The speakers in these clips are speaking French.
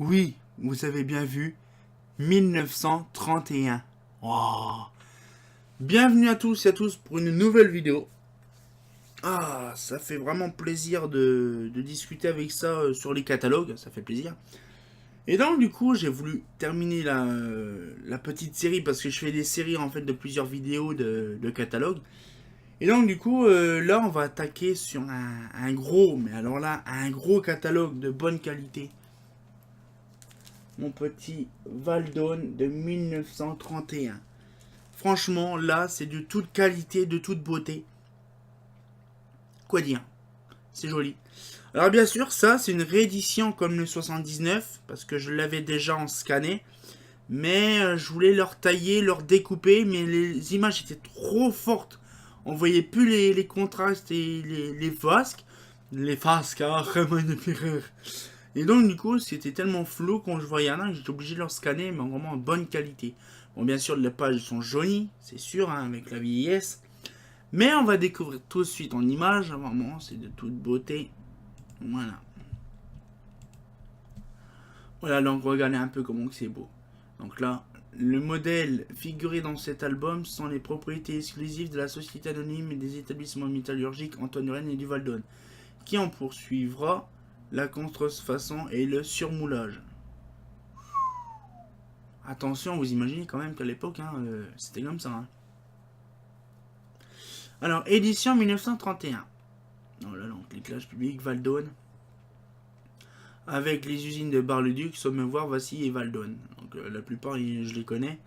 Oui, vous avez bien vu, 1931. Oh. Bienvenue à tous et à tous pour une nouvelle vidéo. Ah, ça fait vraiment plaisir de discuter avec ça sur les catalogues, ça fait plaisir. Et donc du coup, j'ai voulu terminer la petite série parce que je fais des séries en fait de plusieurs vidéos de catalogues. Et donc du coup, là on va attaquer sur un gros, mais alors là, un gros catalogue de bonne qualité. Mon petit Valdone de 1931. Franchement, là, c'est de toute qualité, de toute beauté. Quoi dire? C'est joli. Alors bien sûr, ça, c'est une réédition comme le 79, parce que je l'avais déjà en scanné. Mais je voulais leur tailler, leur découper, mais les images étaient trop fortes. On voyait plus les contrastes et les vasques. Les vasques, hein, vraiment une pireur. Et donc, du coup, c'était tellement flou quand je voyais un que j'étais obligé de leur scanner, mais vraiment en bonne qualité. Bon, bien sûr, les pages sont jolies, c'est sûr, hein, avec la vieillesse. Mais on va découvrir tout de suite en images. Vraiment, c'est de toute beauté. Voilà. Voilà, donc regardez un peu comment c'est beau. Donc là, le modèle figuré dans cet album sont les propriétés exclusives de la Société Anonyme et des établissements métallurgiques Antoine Rennes et du Valdone, qui en poursuivra la contrefaçon et le surmoulage. Attention, vous imaginez quand même qu'à l'époque, hein, c'était comme ça. Hein. Alors, édition 1931. Voilà, donc l'éclairage public, Valdone. Avec les usines de Bar-le-Duc, Sommevoir, Vassy et Valdone. Donc, la plupart, je les connais.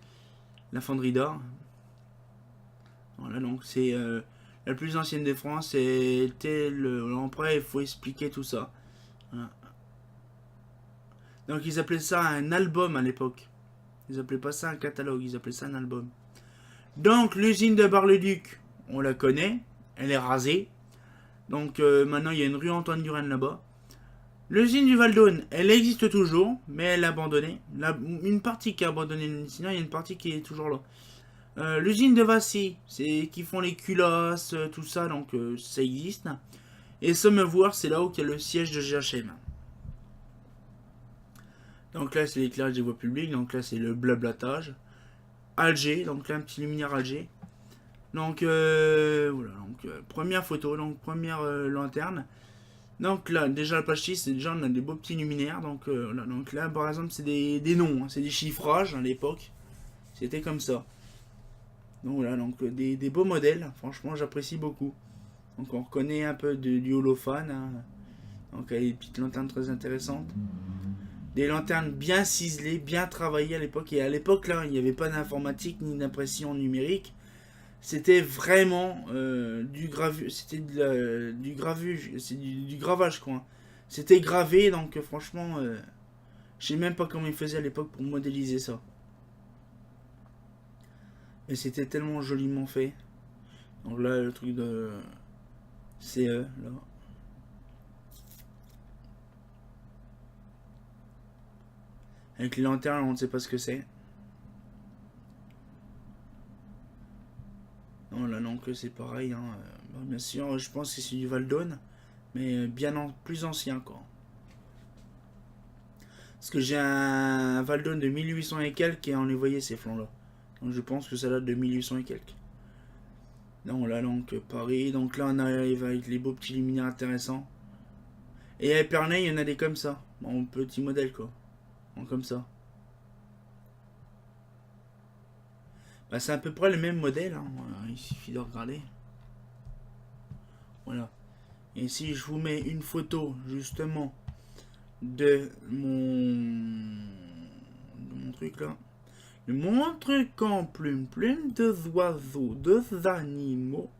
La fonderie d'or. Voilà, donc c'est la plus ancienne de France. C'était l'emprunt, il faut expliquer tout ça. Voilà. Donc, ils appelaient ça un album à l'époque. Ils appelaient pas ça un catalogue, ils appelaient ça un album. Donc, l'usine de Bar-le-Duc, on la connaît. Elle est rasée. Donc, maintenant, il y a une rue Antoine Durenne là-bas. L'usine du Valdone, elle existe toujours, mais elle est abandonnée. Une partie qui est abandonnée, sinon il y a une partie qui est toujours là. L'usine de Vassy, c'est qui font les culasses, tout ça, donc ça existe. Et Sommevoir, c'est là où il y a le siège de GHM. Donc là, c'est l'éclairage des voies publiques, donc là, c'est le blablatage. Alger, donc là, un petit luminaire Alger. Donc, voilà, donc première photo, donc première lanterne. Donc là, déjà la page 6, c'est déjà on a des beaux petits luminaires. Donc, là, donc là, par exemple, c'est des noms, hein, c'est des chiffrages à l'époque. C'était comme ça. Donc voilà, donc des beaux modèles. Franchement, j'apprécie beaucoup. Donc on reconnaît un peu du holophane. Hein. Donc il y a des petites lanternes très intéressantes. Des lanternes bien ciselées, bien travaillées à l'époque. Et à l'époque, là, il n'y avait pas d'informatique ni d'impression numérique. C'était vraiment du gravu, c'était du gravuge, c'est du gravage quoi. C'était gravé donc franchement, je sais même pas comment ils faisaient à l'époque pour modéliser ça. Mais c'était tellement joliment fait. Donc là le truc de CE là. Avec les lanternes on ne sait pas ce que c'est. Non là non que c'est pareil. Hein. Bien sûr je pense que c'est du Valdone, mais plus ancien quoi. Parce que j'ai un Valdone de 1800 et quelques et on les voyait ces flancs là. Donc je pense que ça date de 1800 et quelques. Donc là, donc Paris. Donc là, on arrive avec les beaux petits luminaires intéressants. Et à Épernay, il y en a des comme ça. En petit modèle, quoi. En comme ça. Bah, c'est à peu près le même modèle. Hein. Voilà, il suffit de regarder. Voilà. Et si je vous mets une photo, justement, de mon truc là. Mon truc en plume, plume de oiseaux, de animaux.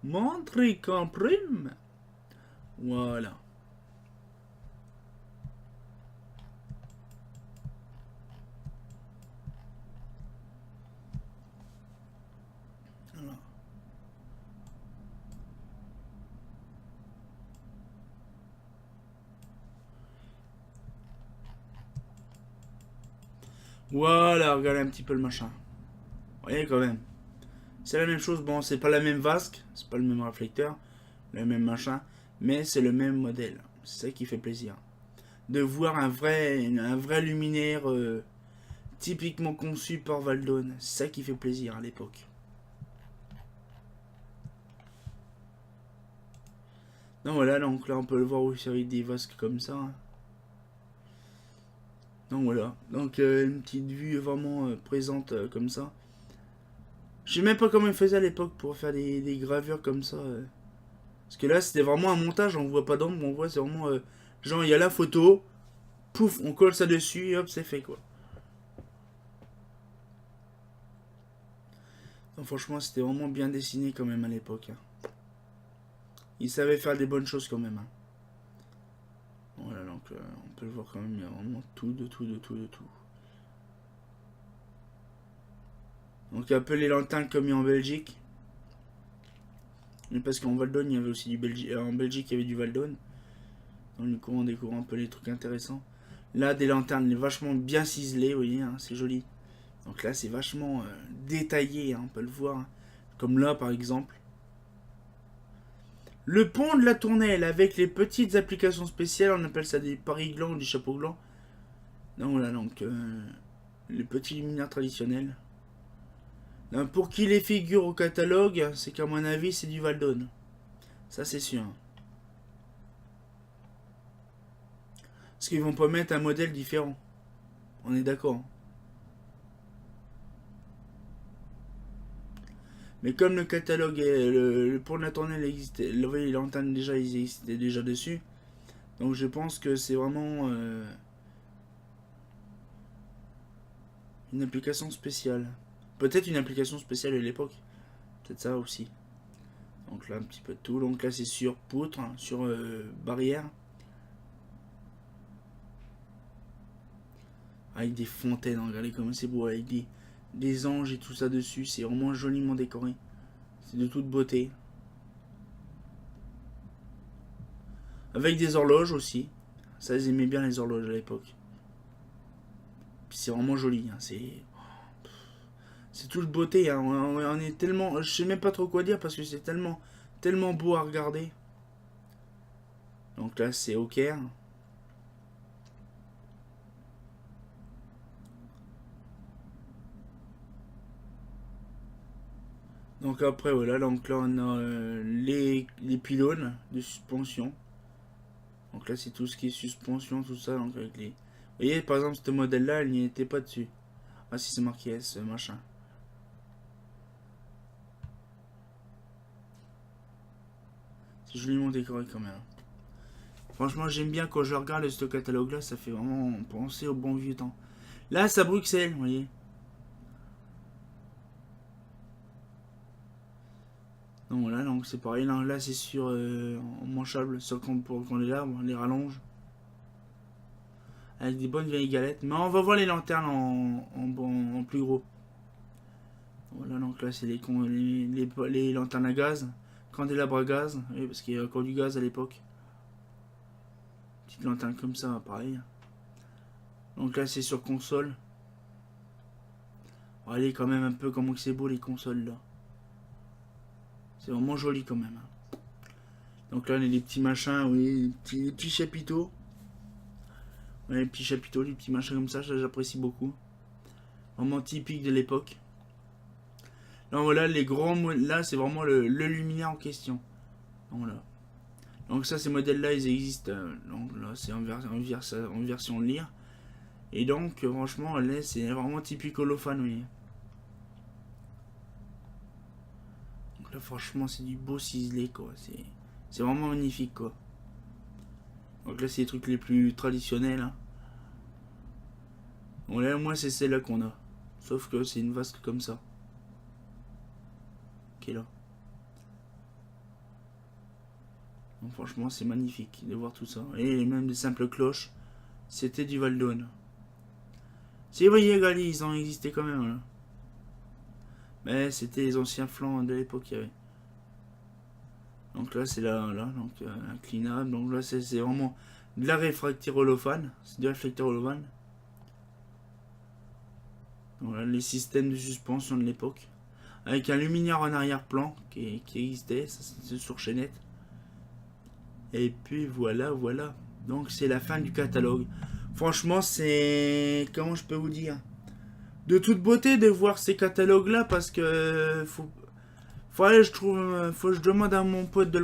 Mon truc en plume. Voilà. Voilà, regardez un petit peu le machin. Vous voyez quand même. C'est la même chose, bon, c'est pas la même vasque, c'est pas le même réflecteur, le même machin. Mais c'est le même modèle. C'est ça qui fait plaisir. De voir un vrai luminaire typiquement conçu par Valdone. C'est ça qui fait plaisir à l'époque. Donc voilà, donc là on peut le voir aussi avec des vasques comme ça. Donc voilà, donc une petite vue vraiment présente comme ça. Je sais même pas comment ils faisaient à l'époque pour faire des gravures comme ça. Parce que là c'était vraiment un montage, on voit pas d'ombre, on voit c'est vraiment... genre il y a la photo, pouf, on colle ça dessus et hop c'est fait quoi. Donc franchement c'était vraiment bien dessiné quand même à l'époque. Hein. Ils savaient faire des bonnes choses quand même. Hein. Voilà, donc on peut le voir quand même, il y a vraiment tout, de tout, de tout, de tout. Donc un peu les lanternes comme il y a en Belgique. Mais parce qu'en Valdone, il y avait aussi du Belgique. En Belgique, il y avait du Valdone. Donc du coup, on découvre un peu les trucs intéressants. Là, des lanternes vachement bien ciselées, vous voyez, hein, c'est joli. Donc là, c'est vachement détaillé, hein, on peut le voir. Hein. Comme là, par exemple. Le pont de la tournelle avec les petites applications spéciales, on appelle ça des paris glands ou des chapeaux glands. Donc voilà, donc les petits luminaires traditionnels. Pour qui les figure au catalogue, c'est qu'à mon avis, c'est du Valdone. Ça, c'est sûr. Parce qu'ils vont pas mettre un modèle différent. On est d'accord. Mais comme le catalogue, pour la tournée, existait, les lanternes déjà, ils existaient déjà dessus. Donc je pense que c'est vraiment une application spéciale. Peut-être une application spéciale à l'époque. Peut-être ça aussi. Donc là, un petit peu de tout. Donc là, c'est sur poutre, hein, sur barrière. Avec des fontaines, regardez comme c'est beau. Avec des anges et tout ça dessus. C'est vraiment joliment décoré. C'est de toute beauté. Avec des horloges aussi. Ça, ils aimaient bien les horloges à l'époque. Puis c'est vraiment joli. Hein, c'est toute beauté. Hein. On est tellement. Je sais même pas trop quoi dire parce que c'est tellement beau à regarder. Donc là, c'est au Caire. Donc après, voilà. Donc là, on a les pylônes de suspension. Donc là, c'est tout ce qui est suspension, tout ça. Donc avec les. Vous voyez, par exemple, ce modèle-là, il n'y était pas dessus. Ah, si, c'est marqué S, machin. C'est joliment décoré quand même. Franchement, j'aime bien quand je regarde ce catalogue-là, ça fait vraiment penser au bon vieux temps. Là, c'est à Bruxelles, vous voyez. Donc voilà, donc c'est pareil. Là, c'est sur en manchable, sur pour qu'on les rallonge. Avec des bonnes vieilles galettes. Mais on va voir les lanternes en plus gros. Voilà, donc là, c'est les lanternes à gaz. Candélabres à gaz, oui, parce qu'il y a encore du gaz à l'époque. Petite lanterne comme ça, pareil. Donc là, c'est sur console. Regardez quand même un peu comment c'est beau les consoles là. C'est vraiment joli quand même. Donc là, on a les petits machins, oui, les petits chapiteaux. Ouais, les petits chapiteaux, les petits machins comme ça j'apprécie beaucoup. Vraiment typique de l'époque. Là, voilà, les grands... Là, c'est vraiment le luminaire en question. Donc, voilà. Donc ça, ces modèles-là, ils existent. Donc là, c'est en version lire. Et donc, franchement, là, c'est vraiment typique holophane, oui. Donc là, franchement, c'est du beau ciselé, quoi. C'est vraiment magnifique, quoi. Donc là, c'est les trucs les plus traditionnels. Hein. Bon, là, moi, c'est celle-là qu'on a. Sauf que c'est une vasque comme ça. Qui est là. Donc, franchement, c'est magnifique de voir tout ça. Et même des simples cloches. C'était du Valdone. Si vous voyez, Gali, ils ont existé quand même. Là. Mais c'était les anciens flancs de l'époque qu'il y avait. Donc là, c'est là, donc inclinable. Donc là, c'est vraiment de la réfractaire holophane. C'est du réflecteur holophane. Voilà les systèmes de suspension de l'époque. Avec un luminaire en arrière-plan qui existait, ça c'est sur chaînette. Et puis voilà, voilà. Donc c'est la fin du catalogue. Franchement, c'est... Comment je peux vous dire? De toute beauté de voir ces catalogues-là parce que... je trouve... Faut que je demande à mon pote de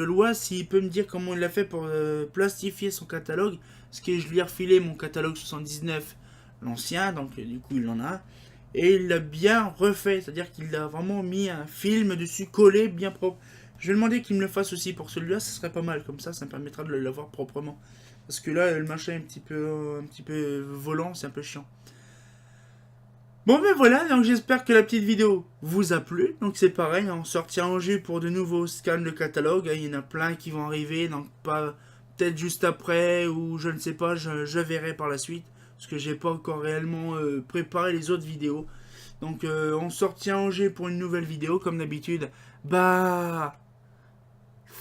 l'Oise s'il peut me dire comment il a fait pour plastifier son catalogue. Parce que je lui ai refilé mon catalogue 79, l'ancien, donc du coup il en a un. Et il l'a bien refait, c'est-à-dire qu'il a vraiment mis un film dessus collé, bien propre. Je vais demander qu'il me le fasse aussi pour celui-là, ça serait pas mal, comme ça me permettra de l'avoir proprement. Parce que là, le machin est un petit peu volant, c'est un peu chiant. Bon ben voilà, donc j'espère que la petite vidéo vous a plu. Donc c'est pareil, on sortira en jus pour de nouveaux scans de catalogue. Il y en a plein qui vont arriver, donc pas peut-être juste après ou je ne sais pas, je verrai par la suite. Parce que j'ai pas encore réellement préparé les autres vidéos. Donc on sortira en jus pour une nouvelle vidéo comme d'habitude. Bah,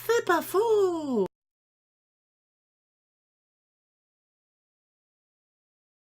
c'est pas faux.